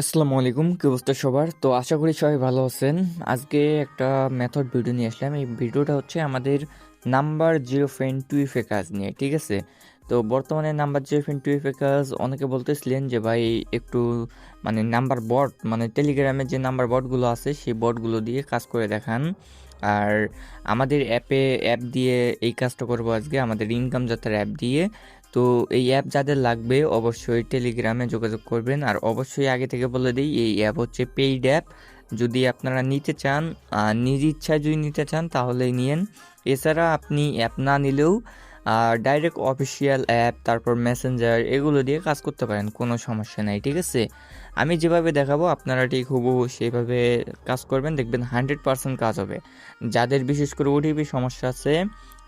আসসালামু আলাইকুম, কি অবস্থা সবার? তো আশা করি সবাই ভালো আছেন। আজকে একটা মেথড ভিডিও নিয়ে আসলাম। এই ভিডিওটা হচ্ছে আমাদের নাম্বার জিরো ফ্রেন্ড টুইফ এ কাজ নিয়ে, ঠিক আছে? তো বর্তমানে নাম্বার জিরো ফ্রেন্ড টুইফ এ কাজ অনেকে বলতেছিলেন যে ভাই একটু নাম্বার বট টেলিগ্রামে যে নাম্বার বটগুলো আছে সেই বটগুলো দিয়ে কাজ করে দেখান। আর আমাদের অ্যাপ দিয়ে এই কাজটা করবো আজকে, আমাদের ইনকাম যাত্রার অ্যাপ দিয়ে। তো এই অ্যাপ যাদের লাগবে অবশ্যই টেলিগ্রামে যোগাযোগ করবেন। আর অবশ্যই আগে থেকে বলে দিই, এই অ্যাপ হচ্ছে পেইড অ্যাপ। যদি আপনারা নিতে চান, নিজ ইচ্ছায় যদি নিতে চান তাহলেই নিয়েন। এছাড়া আপনি অ্যাপ না নিলেও ডাইরেক্ট অফিসিয়াল অ্যাপ, তারপর মেসেঞ্জার, এগুলো দিয়ে কাজ করতে পারেন, কোনো সমস্যা নাই, ঠিক আছে? আমি যেভাবে দেখাবো আপনারা ঠিক হুবহু সেইভাবে কাজ করবেন, দেখবেন 100% কাজ হবে। যাদের বিশেষ করে ওটিপি সমস্যা আছে,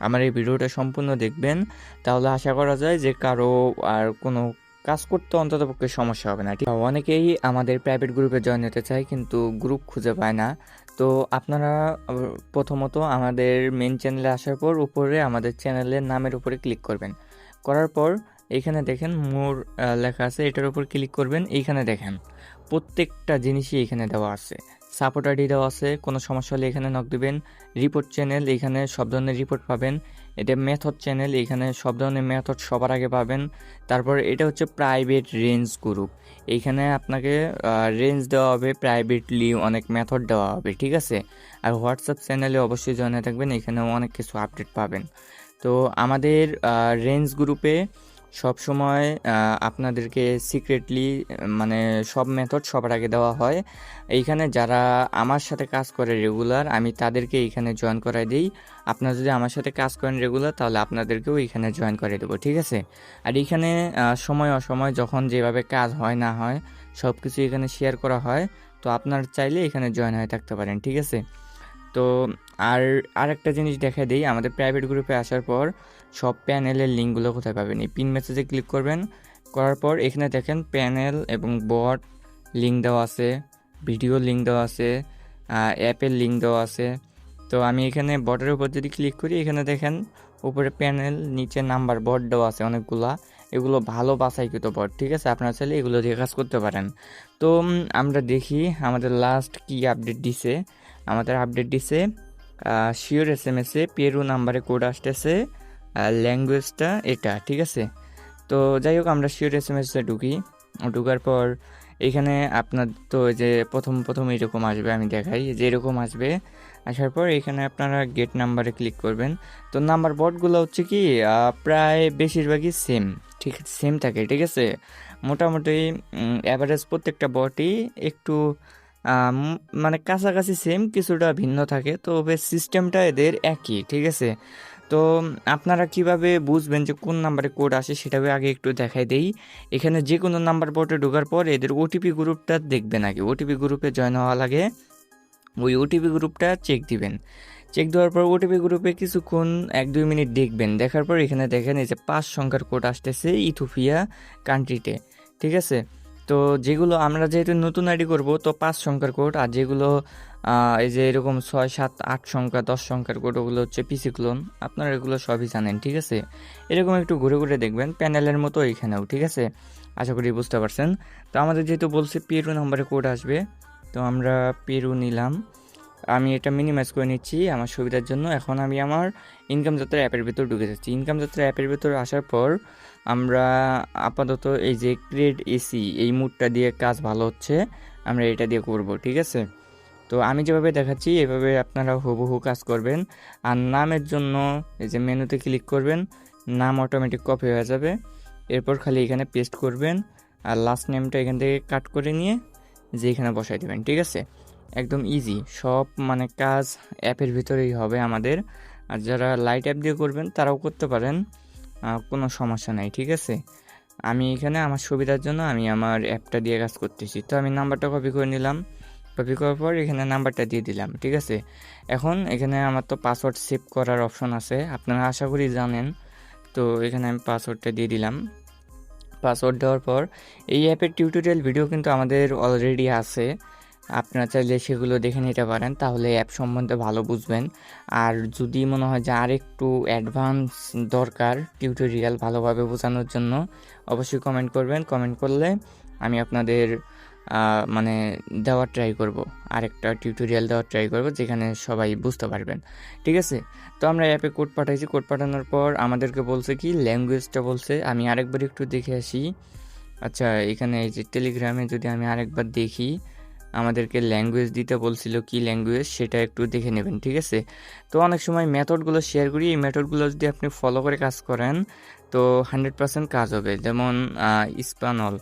আমার এই ভিডিওটা সম্পূর্ণ দেখবেন, তাহলে আশা করা যায় যে কারো আর কোনো কাজ করতে অন্ততপক্ষে সমস্যা হবে না, ঠিক? অনেকেই আমাদের প্রাইভেট গ্রুপে জয়েন হতে চায় কিন্তু গ্রুপ খুঁজে পায় না। তো আপনারা প্রথমত আমাদের মেন চ্যানেলে আসার পর উপরে আমাদের চ্যানেলের নামের উপরে ক্লিক করবেন। করার পর এইখানে দেখেন মোর লেখা আছে, এটার উপর ক্লিক করবেন। এইখানে দেখেন প্রত্যেকটা জিনিসই এখানে দেওয়া আছে। সাপোর্ট আইডি দেওয়া আছে, কোনো সমস্যা হলে এখানে নক দিবেন। রিপোর্ট চ্যানেল, এখানে সব ধরনের রিপোর্ট পাবেন। এটা মেথড চ্যানেল, এখানে সব ধরনের মেথড সবার আগে পাবেন। তারপর এটা হচ্ছে প্রাইভেট রেঞ্জ গ্রুপ, এইখানে আপনাকে রেঞ্জ দেওয়া হবে, প্রাইভেটলি অনেক মেথড দেওয়া হবে, ঠিক আছে? আর হোয়াটসঅ্যাপ চ্যানেলে অবশ্যই জয়েন হয়ে থাকবেন, এখানেও অনেক কিছু আপডেট পাবেন। তো আমাদের রেঞ্জ গ্রুপে সব সময় আপনাদেরকে সিক্রেটলি সব মেথড সবার আগে দেওয়া হয়। এইখানে যারা আমার সাথে কাজ করে রেগুলার, আমি তাদেরকে এইখানে জয়েন করাই দিই। আপনারা যদি আমার সাথে কাজ করেন রেগুলার, তাহলে আপনাদেরকেও এইখানে জয়েন করে দেবো, ঠিক আছে? আর এইখানে সময় অসময় যখন যেভাবে কাজ হয় না হয় সব কিছু এখানে শেয়ার করা হয়। তো আপনারা চাইলে এখানে জয়েন হয়ে থাকতে পারেন, ঠিক আছে? তো আর আরেকটা জিনিস দেখাই দিই, আমাদের প্রাইভেট গ্রুপে আসার পর সব প্যানেলের লিঙ্কগুলো কোথায় পাবেন? এই পিন মেসেজে ক্লিক করবেন। করার পর এখানে দেখেন প্যানেল এবং বট লিঙ্ক দেওয়া আছে, ভিডিও লিঙ্ক দেওয়া আছে, অ্যাপের লিঙ্ক দেওয়া আছে। তো আমি এখানে বটের উপর যদি ক্লিক করি, এখানে দেখেন উপরে প্যানেল, নিচে নাম্বার বট দেওয়া আছে অনেকগুলা। এগুলো ভালো বাছাইকৃত বট, ঠিক আছে? আপনারা চাইলে এগুলো দিয়ে কাজ করতে পারেন। তো আমরা দেখি আমাদের লাস্ট কি আপডেট দিছে। আমাদের আপডেট দিছে শিওর SMS-এ পেরু নাম্বারে কোড আসতেছে, ল্যাঙ্গুয়েজটা এটা, ঠিক আছে? তো যাই হোক, আমরা শিওর SMS-এ ঢুকি। ঢুকার পর এখানে আপনার তো যে প্রথম এরকম আসবে, আমি দেখাই যে এরকম আসবে। আসার পর এখানে আপনারা গেট নাম্বারে ক্লিক করবেন। তো নাম্বার বটগুলো হচ্ছে কি প্রায় বেশিরভাগই সেম, ঠিক আছে? সেম থাকে, ঠিক আছে? মোটামুটি অ্যাভারেজ প্রত্যেকটা বটই একটু কাছাকাছি সেম, কিছুটা ভিন্ন থাকে, তবে সিস্টেমটা এদের একই, ঠিক আছে? তো আপনারা কিভাবে বুঝবেন যে কোন নাম্বারে কোড আসে, সেটাও আগে একটু দেখাই দেই। এখানে যে কোনো নাম্বার পোর্টে ঢোকার পর এদের ওটিপি গ্রুপটা দেখবেন আগে, ওটিপি গ্রুপে জয়েন হওয়া লাগে। ওই ওটিপি গ্রুপটা চেক দিবেন। চেক দেওয়ার পর ওটিপি গ্রুপে কিছুক্ষণ 1-2 মিনিট দেখবেন। দেখার পর এখানে দেখেন এই যে 5 সংখ্যার কোড আসতেছে ইথিওপিয়া কান্ট্রিতে, ঠিক আছে? তো যেগুলো আমরা যেহেতু নতুন আইডি করব, তো 5 সংখ্যার কোড। আর যেগুলো এই যে এরকম 6, 7, 8 সংখ্যা, 10 সংখ্যার কোড, ওগুলো হচ্ছে পিসি ক্লোন। আপনারা এগুলো সবই জানেন, ঠিক আছে? এরকম একটু ঘুরে ঘুরে দেখবেন, প্যানেলের মতো এখানেও, ঠিক আছে? আশা করি বুঝতে পারছেন। তো আমাদের যেহেতু বলছে পেরু নাম্বারে কোড আসবে, তো আমরা পেরু নিলাম। আমি এটা মিনিমাইজ করে নিচ্ছি আমার সুবিধার জন্য। এখন আমি আমার ইনকাম যাত্রা অ্যাপের ভিতর ঢুকে যাচ্ছি। ইনকাম যাত্রা অ্যাপের ভিতর আসার পর আমরা আপাতত এই যে ক্রিয়েট এসি, এই মুডটা দিয়ে কাজ ভালো হচ্ছে, আমরা এটা দিয়ে করব, ঠিক আছে? তো আমি যেভাবে দেখাচ্ছি এভাবে আপনারা হুবহু কাজ করবেন। আর নামের জন্য এই যে মেনুতে ক্লিক করবেন, নাম অটোমেটিক কপি হয়ে যাবে। এরপর খালি এখানে পেস্ট করবেন, আর লাস্ট নেমটা এখান থেকে কাট করে নিয়ে যে এখানে বসাই দেবেন, ঠিক আছে? একদম ইজি সব, কাজ অ্যাপের ভিতরেই হবে আমাদের। আর যারা লাইট অ্যাপ দিয়ে করবেন তারাও করতে পারেন, কোনো সমস্যা নাই, ঠিক আছে? আমি এখানে আমার সুবিধার জন্য আমি আমার অ্যাপটা দিয়ে কাজ করতেছি। তো আমি নাম্বারটা কপি করে নিলাম। কপি করার পর এখানে নাম্বারটা দিয়ে দিলাম, ঠিক আছে? এখন এখানে আমার তো পাসওয়ার্ড সেভ করার অপশন আছে, আপনারা আশা করি জানেন। তো এখানে আমি পাসওয়ার্ডটা দিয়ে দিলাম। পাসওয়ার্ড দেওয়ার পর এই অ্যাপের টিউটোরিয়াল ভিডিও কিন্তু আমাদের অলরেডি আছে, আপনারা চাইলে সেগুলো দেখে নিতে পারেন, তাহলে অ্যাপ সম্বন্ধে ভালো বুঝবেন। আর যদি মনে হয় যে আর একটু অ্যাডভান্স দরকার টিউটোরিয়াল ভালোভাবে বোঝানোর জন্য, অবশ্যই কমেন্ট করবেন। কমেন্ট করলে আমি আপনাদের মানে দেওয়ার ট্রাই করব, আরেকটা টিউটোরিয়াল দেওয়ার ট্রাই করব যেখানে সবাই বুঝতে পারবেন। ঠিক আছে, তো আমরা অ্যাপে কোড পাঠাইছি, কোড পাঠানোর পর আমাদেরকে বলছে কি ল্যাঙ্গুয়েজটা বলছে, আমি আরেকবার একটু দেখে আসি। আচ্ছা, এখানে এই যে টেলিগ্রামে যদি আমি আরেকবার দেখি, আমাদেরকে ল্যাঙ্গুয়েজ দিতে বলছিল, কি ল্যাঙ্গুয়েজ সেটা একটু দেখে নেবেন। ঠিক আছে, তো অনেক সময় মেথডগুলো শেয়ার করি, এই মেথডগুলো যদি আপনি ফলো করে কাজ করেন তো 100% কাজ হবে। যেমন স্প্যানল,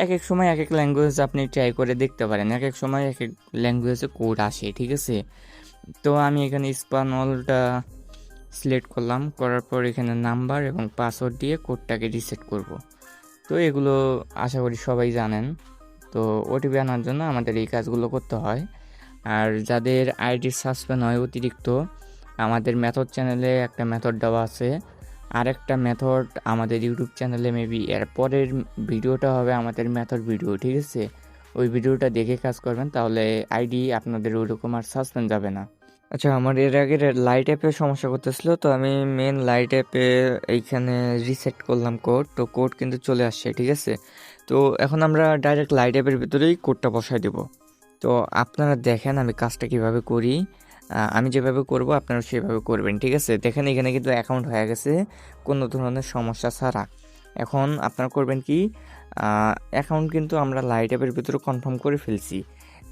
এক এক সময় এক এক ল্যাঙ্গুয়েজ আপনি ট্রাই করে দেখতে পারেন, এক এক সময় এক এক ল্যাঙ্গুয়েজে কোড আসে। ঠিক আছে, তো আমি এখানে স্প্যানলটা সিলেক্ট করলাম, করার পর এখানে নাম্বার এবং পাসওয়ার্ড দিয়ে কোডটাকে রিসেট করব। তো এগুলো আশা করি সবাই জানেন। তো ওটিপি আনার জন্য আমাদের এই কাজগুলো করতে হয়। আর যাদের আইডি সাসপেন্ড হয় অতিরিক্ত, আমাদের মেথড চ্যানেলে একটা মেথড দেওয়া আছে, আর একটা মেথড আমাদের ইউটিউব চ্যানেলে মেবি এর পরের ভিডিওটা হবে আমাদের মেথড ভিডিও। ঠিক আছে, ওই ভিডিওটা দেখে কাজ করবেন, তাহলে আইডি আপনাদের ওইরকম আর সাসপেন্ড যাবে না। আচ্ছা, আমার এর আগে লাইট অ্যাপে সমস্যা করতেছিল, তো আমি মেন লাইট অ্যাপে এইখানে রিসেট করলাম কোড, তো কোড কিন্তু চলে আসছে। ঠিক আছে, তো এখন আমরা ডাইরেক্ট লাইট অ্যাপের ভিতরেই কোডটা বসাই দেব। তো আপনারা দেখেন আমি কাজটা কিভাবে করি, আমি যেভাবে করব আপনারা সেভাবে করবেন। ঠিক আছে, দেখেন এখানে কিন্তু অ্যাকাউন্ট হয়ে গেছে কোনো ধরনের সমস্যা ছাড়া। এখন আপনারা করবেন কি, অ্যাকাউন্ট কিন্তু আমরা লাইট অ্যাপের ভিতরে কনফার্ম করে ফেলছি।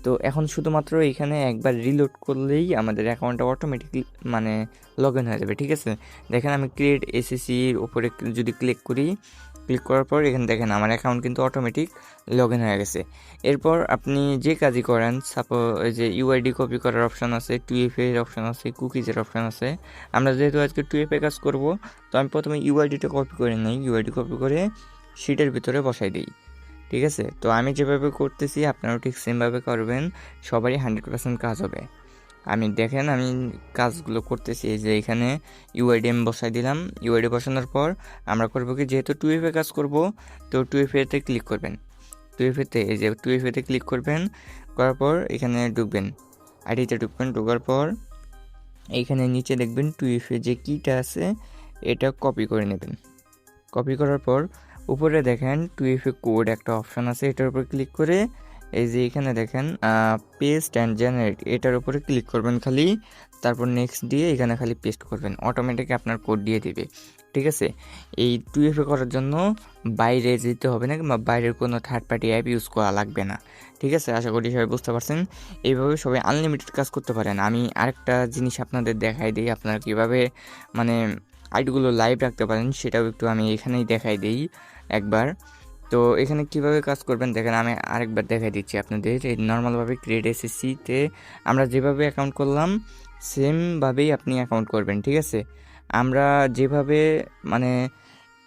তো এখন শুধুমাত্র এখানে একবার রিলোড করলেই আমাদের অ্যাকাউন্টটা অটোমেটিকলি মানে লগ ইন হয়ে যাবে। ঠিক আছে, দেখেন আমি ক্রিয়েট এসএসসির উপরে যদি ক্লিক করি, ক্লিক করার পর এখানে দেখেন আমার অ্যাকাউন্ট কিন্তু অটোমেটিক লগ ইন হয়ে গেছে। এরপর আপনি যে কাজই করেন, সাপোজ এই যে ইউআইডি কপি করার অপশান আছে, 2FA এর অপশান আছে, কুকিজের অপশান আছে। আমরা যেহেতু আজকে 2FA কাজ করব, তো আমি প্রথমে ইউআইডিটা কপি করে নিই, ইউআইডি কপি করে শিটের ভিতরে বসাই দিই। ঠিক আছে, তো আমি যেভাবে করতেছি আপনারাও ঠিক সেমভাবে করবেন, সবারই 100% কাজ হবে। আমি দেখেন আমি কাজগুলো করতেছি, এই যে এখানে ইউআইডি আমি বসাই দিলাম। ইউআইডি বসানোর পর আমরা করবো কি, যেহেতু 2FA কাজ করব, তো 2FAতে ক্লিক করবেন। 2FAতে এই যে 2FAতে ক্লিক করবেন, করার পর এখানে ঢুকবেন, আইডিতে ঢুকবেন, ঢোকার পর এইখানে নিচে দেখবেন 2FA যে কিটা আছে এটা কপি করে নেবেন। কপি করার পর উপরে দেখেন 2FA কোড একটা অপশান আছে, এটার উপর ক্লিক করে এই যে এখানে দেখেন পেস্ট অ্যান্ড জেনারেট, এটার উপরে ক্লিক করবেন খালি, তারপর নেক্সট দিয়ে এখানে খালি পেস্ট করবেন, অটোমেটিক আপনার কোড দিয়ে দিবে। ঠিক আছে, এই 2FA করার জন্য বাইরে যেতে হবে না, কিংবা বাইরের কোনো থার্ড পার্টি অ্যাপ ইউজ করা লাগবে না। ঠিক আছে, আশা করি সবাই বুঝতে পারছেন। এইভাবে সবাই আনলিমিটেড কাজ করতে পারেন। আমি আরেকটা জিনিস আপনাদের দেখাই দিই, আপনারা কীভাবে মানে আইডিগুলো লাইভ রাখতে পারেন সেটাও একটু আমি এখানেই দেখাই দিই একবার। তো এখানে কিভাবে কাজ করবেন দেখেন, আমি আরেকবার দেখাই দিচ্ছি আপনাদের। এই নর্মালভাবে ক্রিয়েট এসএসসিতে আমরা যেভাবে অ্যাকাউন্ট করলাম সেমভাবেই আপনি অ্যাকাউন্ট করবেন। ঠিক আছে, আমরা যেভাবে মানে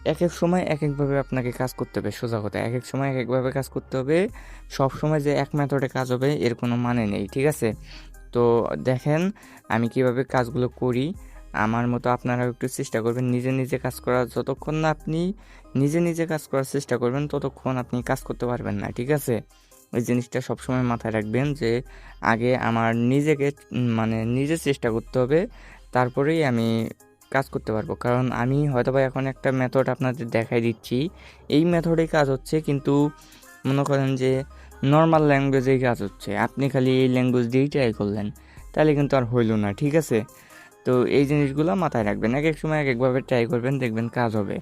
এক এক সময় এক একভাবে আপনাকে কাজ করতে হবে, সোজা কথা এক এক সময় এক একভাবে কাজ করতে হবে। সব সময় যে এক মেথডে কাজ হবে এর কোনো মানে নেই। ঠিক আছে, তো দেখেন আমি কিভাবে কাজগুলো করি, আমার মতো আপনারাও একটু চেষ্টা করবেন নিজে নিজে কাজ করার। যতক্ষণ না আপনি নিজে নিজে কাজ করার চেষ্টা করবেন ততক্ষণ আপনি কাজ করতে পারবেন না। ঠিক আছে, ওই জিনিসটা সবসময় মাথায় রাখবেন যে আগে আমার নিজেকে মানে নিজে চেষ্টা করতে হবে, তারপরেই আমি কাজ করতে পারবো। কারণ আমি হয়তো বা এখন একটা মেথড আপনাদের দেখাই দিচ্ছি, এই মেথডেই কাজ হচ্ছে, কিন্তু মনে করেন যে নর্মাল ল্যাঙ্গুয়েজেই কাজ হচ্ছে, আপনি খালি এই ল্যাঙ্গুয়েজ দিয়েই ট্রাই করলেন, তাহলে কিন্তু আর হইল না। ঠিক আছে, তো এই জিনিসগুলো মাথায় রাখবেন, এক এক সময় এক একভাবে ট্রাই করবেন, দেখবেন কাজ হবে।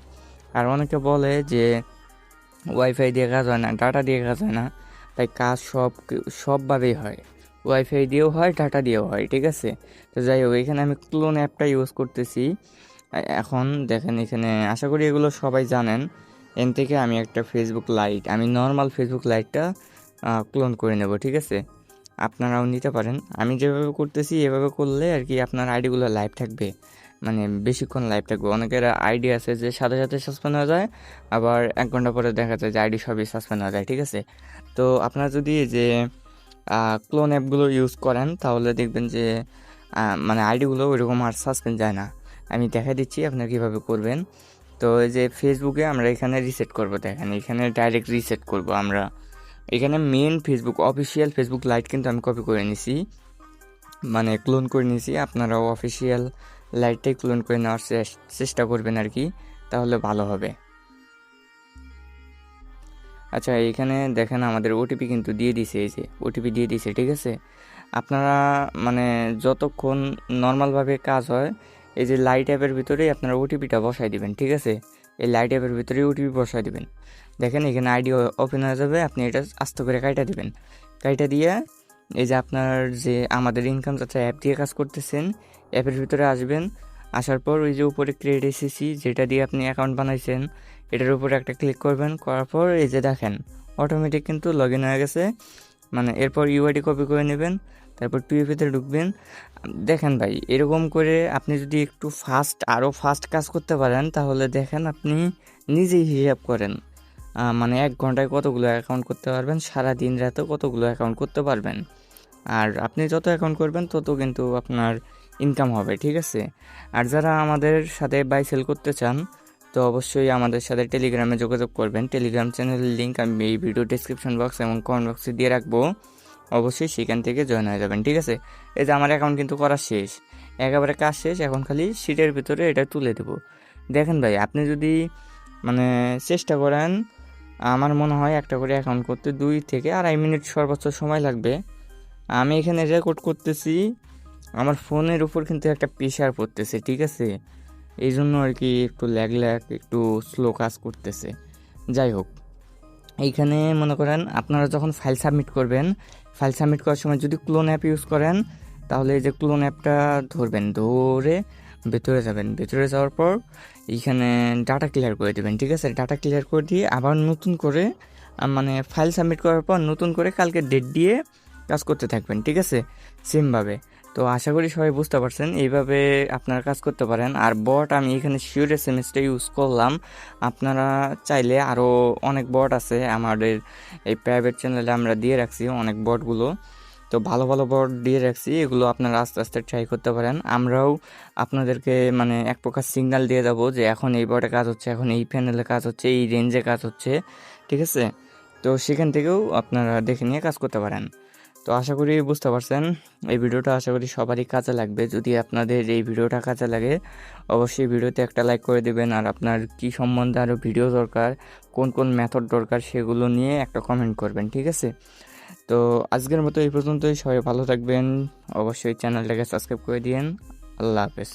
আর অনেকে বলে যে ওয়াইফাই দিয়ে কাজ হয় না, ডাটা দিয়ে কাজ হয় না, তাই কাজ সবভাবেই হয়, ওয়াইফাই দিয়েও হয়, ডাটা দিয়েও হয়। ঠিক আছে, তো যাই হোক এখানে আমি ক্লোন অ্যাপটা ইউজ করতেছি। এখন দেখেন এখানে আশা করি এগুলো সবাই জানেন। এন থেকে আমি একটা ফেসবুক লাইট, আমি নর্মাল ফেসবুক লাইটটা ক্লোন করে নেব। ঠিক আছে, আপনারাও নিতে পারেন, আমি যেভাবে করতেছি এভাবে করলে আর কি আপনার আইডিগুলো লাইভ থাকবে, মানে বেশিক্ষণ লাইভ থাকবে। অনেকের আইডি আছে যে সাথে সাথে সাসপেন্ড হয়ে যায়, আবার 1 ঘন্টা পরে দেখা যায় যে আইডি সবই সাসপেন্ড হয়ে যায়। ঠিক আছে, তো আপনারা যদি যে ক্লোন অ্যাপগুলো ইউজ করেন তাহলে দেখবেন যে মানে আইডিগুলো ওইরকম আর সাসপেন্ড যায় না। আমি দেখা দিচ্ছি আপনারা কীভাবে করবেন। তো এই যে ফেসবুকে আমরা এখানে রিসেট করব, দেখেন এখানে ডাইরেক্ট রিসেট করব আমরা। এখানে main Facebook official Facebook Lite কিন্তু আমি কপি করে নিছি, মানে ক্লোন করে নিয়েছি। আপনারাও অফিসিয়াল লাইটটাই ক্লোন করে নেওয়ার চেষ্টা করবেন আর কি, তাহলে ভালো হবে। আচ্ছা, এইখানে দেখেন আমাদের ওটিপি কিন্তু দিয়ে দিছে, এই যে ওটিপি দিয়ে দিছে, ঠিক আছে। আপনারা মানে যতক্ষণ নর্মালভাবে কাজ হয়, এই যে লাইট অ্যাপের ভিতরেই আপনারা ওটিপিটা বসাই দিবেন, ঠিক আছে। এই লাইট অ্যাপের ভিতরেই ওটিপি বসাই দিবেন। দেখেন এখানে আইডি ওপেন হয়ে যাবে, আপনি এটা আস্তে করে কাইটা দিবেন। কাইটা দিয়ে এই যে আপনার যে আমাদের ইনকাম চাচা অ্যাপ দিয়ে কাজ করতেছেন, অ্যাপের ভিতরে আসবেন। আসার পর ওই যে উপরে ক্রিয়েট এসেছি যেটা দিয়ে আপনি অ্যাকাউন্ট বানাইছেন, এটার উপরে একটা ক্লিক করবেন। করার পর এই যে দেখেন অটোমেটিক কিন্তু লগ ইন হয়ে গেছে। মানে এরপর ইউআইডি কপি করে নেবেন, তারপর টুইএফএতে ঢুকবেন। দেখেন ভাই, এরকম করে আপনি যদি একটু আরও ফাস্ট কাজ করতে পারেন, তাহলে দেখেন আপনি নিজেই হিসাব করেন, মানে 1 ঘন্টায় কতগুলো অ্যাকাউন্ট করতে পারবেন, সারা দিন রাতে কতগুলো অ্যাকাউন্ট করতে পারবেন। আর আপনি যত অ্যাকাউন্ট করবেন তত কিন্তু আপনার ইনকাম হবে, ঠিক আছে। আর যারা আমাদের সাথে বাই সেল করতে চান, তো অবশ্যই আমাদের সাথে টেলিগ্রামে যোগাযোগ করবেন। টেলিগ্রাম চ্যানেলের লিঙ্ক আমি এই ভিডিও ডিসক্রিপশন বক্স এবং কমেন্ট বক্সে দিয়ে রাখবো, অবশ্যই সেখান থেকে জয়েন হয়ে যাবেন, ঠিক আছে। এই যে আমার অ্যাকাউন্ট কিন্তু করা শেষ, একেবারে কাজ শেষ, এখন খালি সিটের ভিতরে এটা তুলে দেবো। দেখেন ভাই, আপনি যদি মানে চেষ্টা করেন, আমার মনে হয় একটা করে অ্যাকাউন্ট করতে 2 থেকে 2.5 মিনিট সর্বোচ্চ সময় লাগবে। আমি এখানে রেকর্ড করতেছি, আমার ফোনের উপর কিন্তু একটা প্রেশার পড়তেছে, ঠিক আছে। এই জন্য আর কি একটু ল্যাগ একটু স্লো কাজ করতেছে। যাই হোক, এইখানে মনে করেন আপনারা যখন ফাইল সাবমিট করবেন, ফাইল সাবমিট করার সময় যদি ক্লোন অ্যাপ ইউজ করেন, তাহলে এই যে ক্লোন অ্যাপটা ধরবেন, ধরে ভেতরে যাবেন। ভেতরে যাওয়ার পর এইখানে ডাটা ক্লিয়ার করে দেবেন, ঠিক আছে। ডাটা ক্লিয়ার করে দিয়ে আবার নতুন করে মানে ফাইল সাবমিট করার পর নতুন করে কালকে ডেট দিয়ে কাজ করতে থাকবেন, ঠিক আছে, সেমভাবে। তো আশা করি সবাই বুঝতে পারছেন, এইভাবে আপনারা কাজ করতে পারেন। আর বট আমি এখানে শিওর এসএমএসটা ইউজ করলাম, আপনারা চাইলে আরও অনেক বট আছে আমাদের এই প্রাইভেট চ্যানেলে আমরা দিয়ে রাখছি অনেক বটগুলো। তো ভালো ভালো বট দিয়ে রাখছি, এগুলো আপনারা আস্তে আস্তে ট্রাই করতে পারেন। আমরাও আপনাদেরকে মানে এক প্রকার সিগন্যাল দিয়ে যাবো যে এখন এই বটে কাজ হচ্ছে, এখন এই প্যানেলে কাজ হচ্ছে, এই রেঞ্জে কাজ হচ্ছে, ঠিক আছে। তো সেখান থেকেও আপনারা দেখে নিয়ে কাজ করতে পারেন। তো আশা করি বুঝতে পারছেন, এই ভিডিওটা আশা করি সবারই কাজে লাগবে। যদি আপনাদের এই ভিডিওটা কাজে লাগে, অবশ্যই ভিডিওতে একটা লাইক করে দেবেন। আর আপনার কি সম্বন্ধে আরও ভিডিও দরকার, কোন কোন মেথড দরকার, সেগুলো নিয়ে একটা কমেন্ট করবেন, ঠিক আছে। তো আজকের মতো এই পর্যন্তই, সবাই ভালো থাকবেন, অবশ্যই চ্যানেলটাকে সাবস্ক্রাইব করে দিন। আল্লাহ হাফেজ।